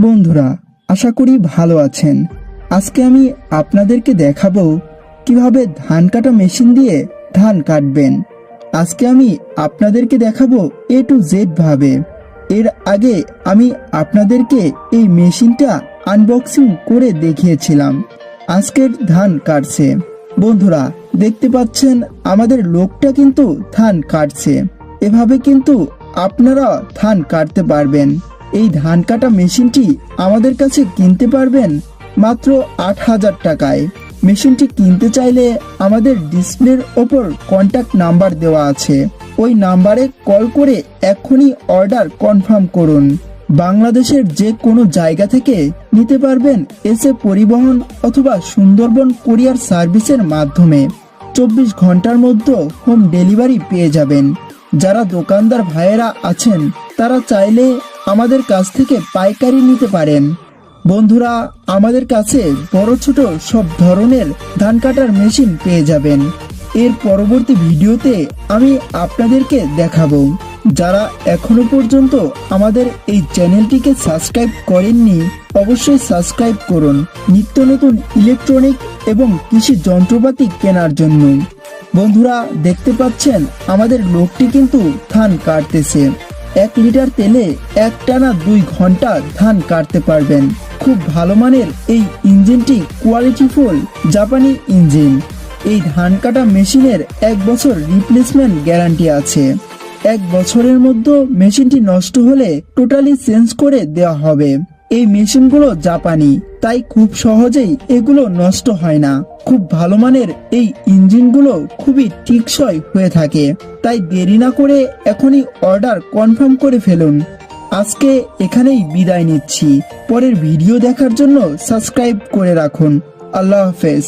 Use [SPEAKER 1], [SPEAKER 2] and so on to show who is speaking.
[SPEAKER 1] বন্ধুরা, আশা করি ভালো আছেন। আজকে আমি আপনাদেরকে দেখাবো কিভাবে ধান কাটা মেশিন দিয়ে ধান কাটবেন। আজকে আমি আপনাদেরকে দেখাবো A to Z ভাবে। এর আগে আমি আপনাদেরকে এই মেশিনটা আনবক্সিং করে দেখিয়েছিলাম। আজকের ধান কাটছে। বন্ধুরা, দেখতে পাচ্ছেন আমাদের লোকটা কিন্তু ধান কাটছে। এভাবে কিন্তু আপনারা ধান কাটতে পারবেন। এই ধান কাটা মেশিনটি আমাদের কাছে কিনতে পারবেন মাত্র ৮,০০০ টাকায়। মেশিনটি কিনতে চাইলে আমাদের ডিসপ্লের ওপর কন্ট্যাক্ট নাম্বার দেওয়া আছে, ওই নাম্বারে কল করে এক্ষুনি অর্ডার কনফার্ম করুন। বাংলাদেশের যে কোনো জায়গা থেকে নিতে পারবেন এসে পরিবহন অথবা সুন্দরবন কুরিয়ার সার্ভিসের মাধ্যমে। ২৪ ঘন্টার মধ্যে হোম ডেলিভারি পেয়ে যাবেন। যারা দোকানদার ভাইয়েরা আছেন তারা চাইলে আমাদের কাছ থেকে পাইকারি নিতে পারেন। বন্ধুরা, আমাদের কাছে বড় ছোট সব ধরনের ধান কাটার মেশিন পেয়ে যাবেন। এর পরবর্তী ভিডিওতে আমি আপনাদেরকে দেখাবো। যারা এখনো পর্যন্ত আমাদের এই চ্যানেলটিকে সাবস্ক্রাইব করেননি, অবশ্যই সাবস্ক্রাইব করুন নিত্য নতুন ইলেকট্রনিক এবং কৃষি যন্ত্রপাতি কেনার জন্য। বন্ধুরা, দেখতে পাচ্ছেন আমাদের লোকটি কিন্তু ধান কাটতেছে। ১ লিটার তেলে একটানা ২ ঘন্টা ধান কাটতে পারবেন। খুব ভালো মানের এই ইঞ্জিনটি কোয়ালিটিফুল জাপানি ইঞ্জিন। এই ধান কাটা মেশিনের ১ বছর রিপ্লেসমেন্ট গ্যারান্টি আছে। ১ বছরের মধ্যে মেশিনটি নষ্ট হলে টোটালি চেঞ্জ করে দেওয়া হবে। এই মেশিনগুলো জাপানি, তাই খুব সহজেই এগুলো নষ্ট হয় না। খুব ভালো মানের এই ইঞ্জিনগুলো খুবই টেকসই হয়ে থাকে। তাই দেরি না করে এখনই অর্ডার কনফার্ম করে ফেলুন। আজকে এখানেই বিদায় নিচ্ছি। পরের ভিডিও দেখার জন্য সাবস্ক্রাইব করে রাখুন। আল্লাহ হাফেজ।